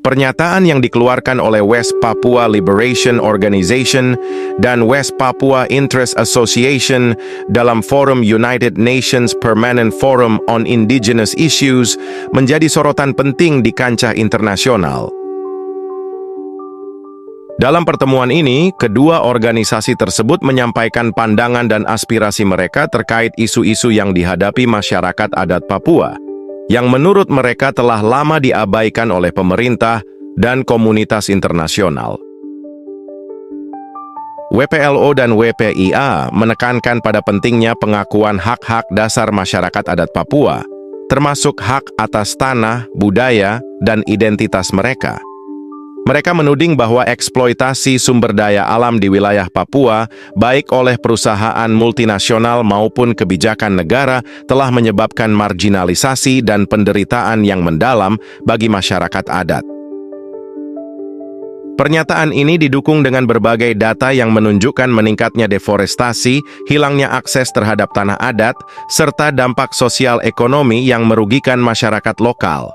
Pernyataan yang dikeluarkan oleh West Papua Liberation Organization dan West Papua Interest Association dalam Forum United Nations Permanent Forum on Indigenous Issues menjadi sorotan penting di kancah internasional. Dalam pertemuan ini, kedua organisasi tersebut menyampaikan pandangan dan aspirasi mereka terkait isu-isu yang dihadapi masyarakat adat Papua, yang menurut mereka telah lama diabaikan oleh pemerintah dan komunitas internasional. WPLO dan WPIA menekankan pada pentingnya pengakuan hak-hak dasar masyarakat adat Papua, termasuk hak atas tanah, budaya, dan identitas mereka. Mereka menuding bahwa eksploitasi sumber daya alam di wilayah Papua, baik oleh perusahaan multinasional maupun kebijakan negara, telah menyebabkan marginalisasi dan penderitaan yang mendalam bagi masyarakat adat. Pernyataan ini didukung dengan berbagai data yang menunjukkan meningkatnya deforestasi, hilangnya akses terhadap tanah adat, serta dampak sosial ekonomi yang merugikan masyarakat lokal.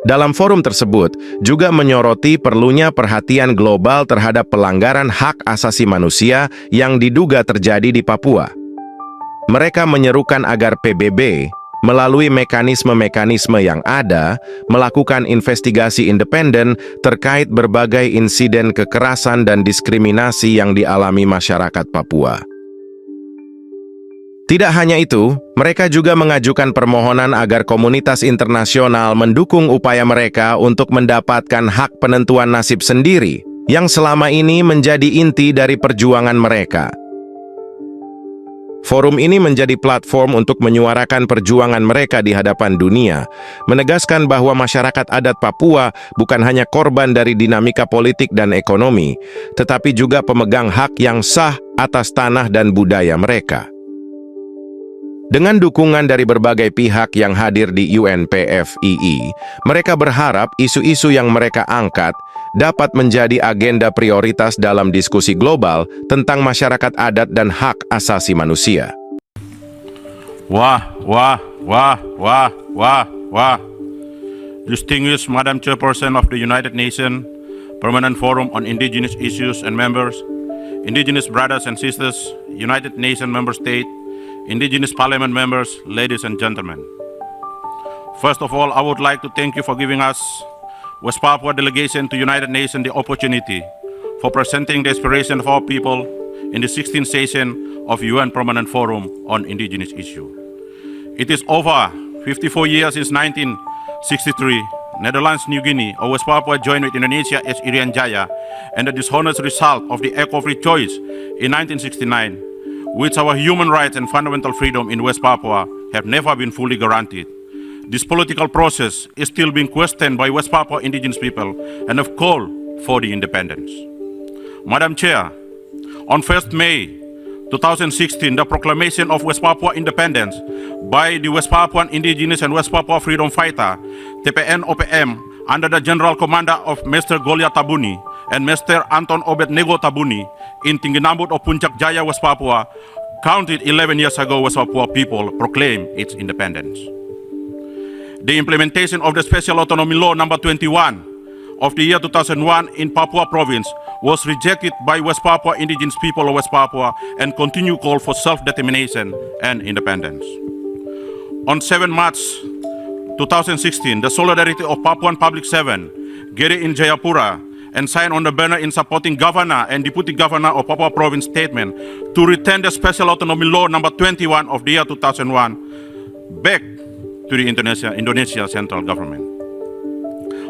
Dalam forum tersebut, juga menyoroti perlunya perhatian global terhadap pelanggaran hak asasi manusia yang diduga terjadi di Papua. Mereka menyerukan agar PBB, melalui mekanisme-mekanisme yang ada, melakukan investigasi independen terkait berbagai insiden kekerasan dan diskriminasi yang dialami masyarakat Papua. Tidak hanya itu, mereka juga mengajukan permohonan agar komunitas internasional mendukung upaya mereka untuk mendapatkan hak penentuan nasib sendiri, yang selama ini menjadi inti dari perjuangan mereka. Forum ini menjadi platform untuk menyuarakan perjuangan mereka di hadapan dunia, menegaskan bahwa masyarakat adat Papua bukan hanya korban dari dinamika politik dan ekonomi, tetapi juga pemegang hak yang sah atas tanah dan budaya mereka. Dengan dukungan dari berbagai pihak yang hadir di UNPFII, mereka berharap isu-isu yang mereka angkat dapat menjadi agenda prioritas dalam diskusi global tentang masyarakat adat dan hak asasi manusia. Wah. Distinguished Madam Chairperson of the United Nations Permanent Forum on Indigenous Issues and members, Indigenous brothers and sisters, United Nations member state, Indigenous Parliament members, ladies and gentlemen. First of all, I would like to thank you for giving us, West Papua delegation to United Nations, the opportunity for presenting the aspiration of our people in the 16th session of UN Permanent Forum on Indigenous Issues. It is over 54 years since 1963, Netherlands, New Guinea, or West Papua joined with Indonesia as Irian Jaya, and the dishonest result of the Act of Free Choice in 1969, which our human rights and fundamental freedom in West Papua have never been fully guaranteed. This political process is still being questioned by West Papua indigenous people and have called for the independence. Madam Chair, on 1st May 2016, the proclamation of West Papua independence by the West Papuan indigenous and West Papua freedom fighter, TPN-OPM, under the General Commander of Mr. Goliath Tabuni and Mr. Anton Obed-Nego Tabuni in Tingginambut of Puncak Jaya, West Papua, counted 11 years ago, West Papua people proclaimed its independence. The implementation of the Special Autonomy Law number 21 of the year 2001 in Papua province was rejected by West Papua indigenous people of West Papua and continue call for self-determination and independence. On 7 March 2016, the Solidarity of Papuan Public Servant, gathered in Jayapura, and signed on the banner in supporting Governor and Deputy Governor of Papua Province statement to return the Special Autonomy Law number 21 of the year 2001 back to the Indonesia central government.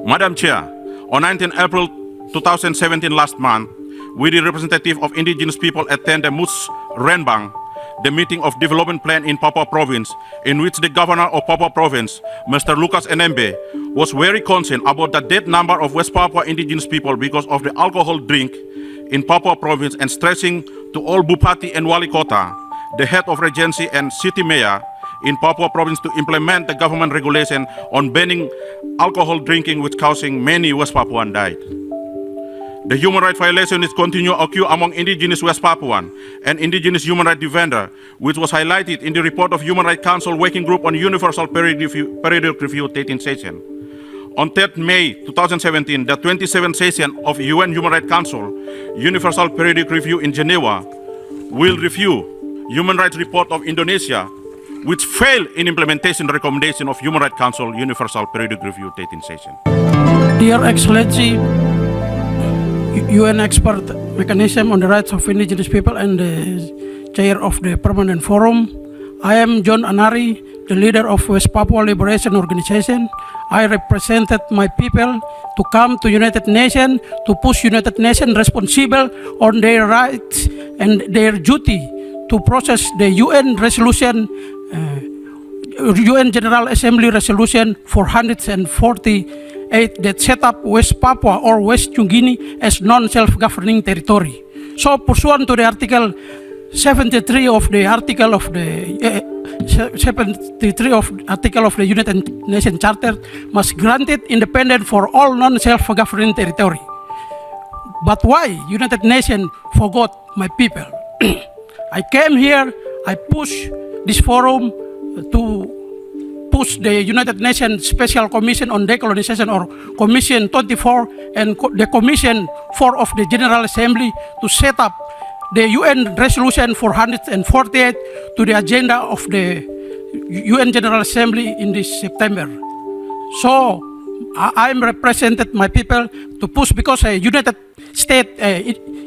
Madam Chair, on 19 April 2017 last month, we the representative of indigenous people attended Mus Renbang, the meeting of development plan in Papua Province, in which the governor of Papua Province, Mr. Lucas Enembe, was very concerned about the death number of West Papua indigenous people because of the alcohol drink in Papua Province, and stressing to all Bupati and Wali Kota, the head of Regency and city mayor in Papua Province, to implement the government regulation on banning alcohol drinking, which causing many West Papuan died. The human rights violation is continue occur among indigenous West Papuan and indigenous human rights defender, which was highlighted in the report of Human Rights Council Working Group on Universal Periodic Review 13th session. On 3rd May 2017, the 27th session of UN Human Rights Council Universal Periodic Review in Geneva will review Human Rights Report of Indonesia, which failed in implementation recommendation of Human Rights Council Universal Periodic Review 13th session. Dear Excellency, UN Expert Mechanism on the Rights of Indigenous People and the Chair of the Permanent Forum, I am John Anari, the leader of West Papua Liberation Organization. I represented my people to come to United Nations to push United Nations responsible on their rights and their duty to process the UN resolution, UN General Assembly Resolution 448 that set up West Papua or West New Guinea as non-self-governing territory. So pursuant to the Article 73 of the Article of the 73 of Article of the United Nations Charter must grant it independent for all non-self-governing territory. But why United Nations forgot my people? I came here, I push this forum to push the United Nations Special Commission on Decolonization or Commission 24 and the Commission 4 of the General Assembly to set up the UN Resolution 448 to the agenda of the UN General Assembly in this September. So I'm represented my people to push because United States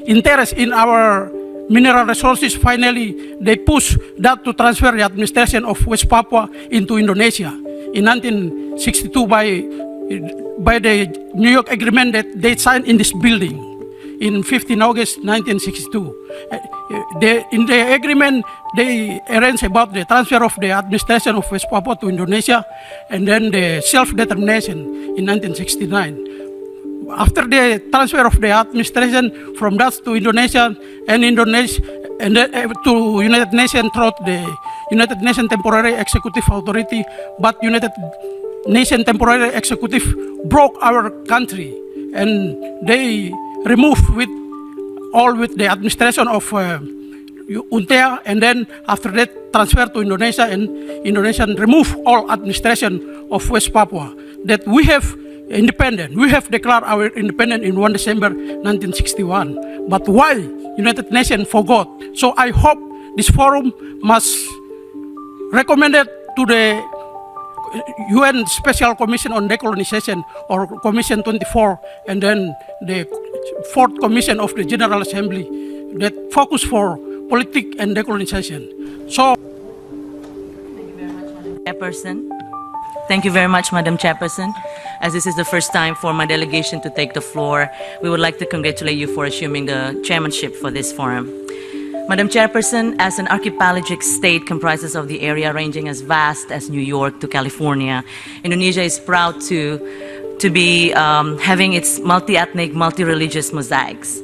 interest in our mineral resources. Finally, they push that to transfer the administration of West Papua into Indonesia in 1962 by the New York Agreement that they signed in this building in 15 August 1962. In the agreement, they arranged about the transfer of the administration of West Papua to Indonesia and then the self-determination in 1969. After the transfer of the administration from that to Indonesia and to United Nations through the United Nations Temporary Executive Authority, but United Nations Temporary Executive broke our country and they removed with the administration of UNTEA, and then after that transferred to Indonesia, and Indonesia removed all administration of West Papua. That we have independent. We have declared our independence in 1 December 1961. But why United Nations forgot? So I hope this forum must recommend it to the UN Special Commission on Decolonization or Commission 24 and then the 4th Commission of the General Assembly that focus for politics and decolonization. So Chairperson. Thank you very much, Madam Chairperson. As this is the first time for my delegation to take the floor, we would like to congratulate you for assuming the chairmanship for this forum. Madam Chairperson, as an archipelagic state comprises of the area ranging as vast as New York to California, Indonesia is proud to be having its multi-ethnic, multi-religious mosaics.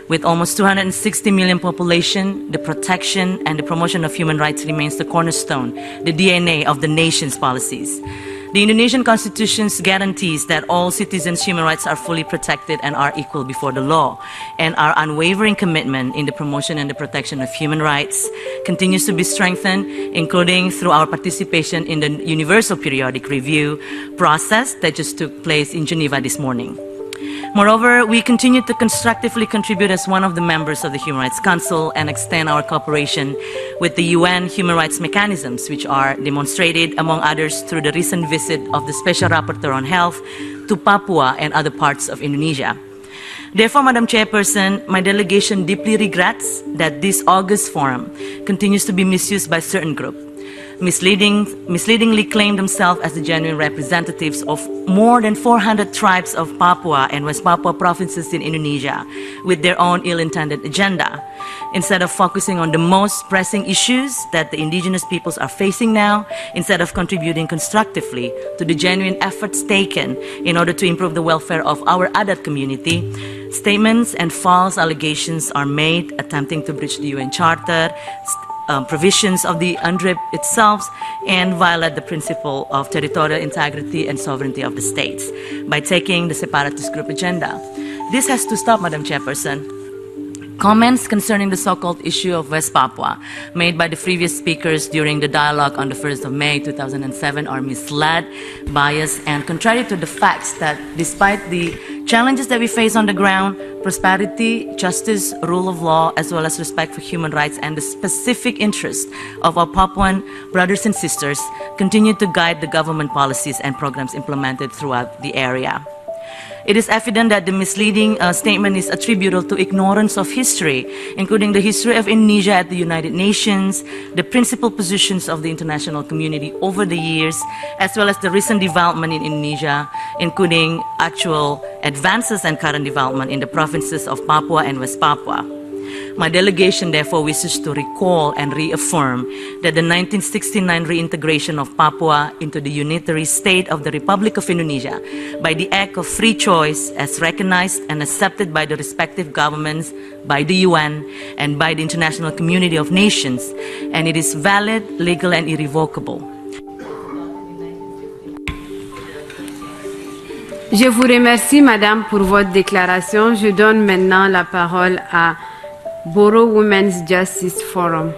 With almost 260 million population, the protection and the promotion of human rights remains the cornerstone, the DNA of the nation's policies. The Indonesian Constitution guarantees that all citizens' human rights are fully protected and are equal before the law, and our unwavering commitment in the promotion and the protection of human rights continues to be strengthened, including through our participation in the Universal Periodic Review process that just took place in Geneva this morning. Moreover, we continue to constructively contribute as one of the members of the Human Rights Council and extend our cooperation with the UN human rights mechanisms, which are demonstrated, among others, through the recent visit of the Special Rapporteur on Health to Papua and other parts of Indonesia. Therefore, Madam Chairperson, my delegation deeply regrets that this August forum continues to be misused by certain groups, misleadingly claim themselves as the genuine representatives of more than 400 tribes of Papua and West Papua provinces in Indonesia with their own ill-intended agenda, instead of focusing on the most pressing issues that the indigenous peoples are facing now, instead of contributing constructively to the genuine efforts taken in order to improve the welfare of our Adat community. Statements and false allegations are made attempting to breach the UN Charter, provisions of the UNDRIP itself, and violate the principle of territorial integrity and sovereignty of the states by taking the separatist group agenda. This has to stop, Madam Chairperson. Comments concerning the so-called issue of West Papua made by the previous speakers during the dialogue on the 1st of May 2007 are misled, biased, and contrary to the facts that despite the challenges that we face on the ground, prosperity, justice, rule of law, as well as respect for human rights and the specific interests of our Papuan brothers and sisters continue to guide the government policies and programs implemented throughout the area. It is evident that the misleading statement is attributable to ignorance of history, including the history of Indonesia at the United Nations, the principal positions of the international community over the years, as well as the recent development in Indonesia, including actual advances and current development in the provinces of Papua and West Papua. My delegation therefore wishes to recall and reaffirm that the 1969 reintegration of Papua into the unitary state of the Republic of Indonesia by the act of free choice as recognized and accepted by the respective governments, by the UN, and by the international community of nations, and it is valid, legal, and irrevocable. Je vous remercie, Madame, pour votre déclaration. Je donne maintenant la parole à Boro Women's Justice Forum.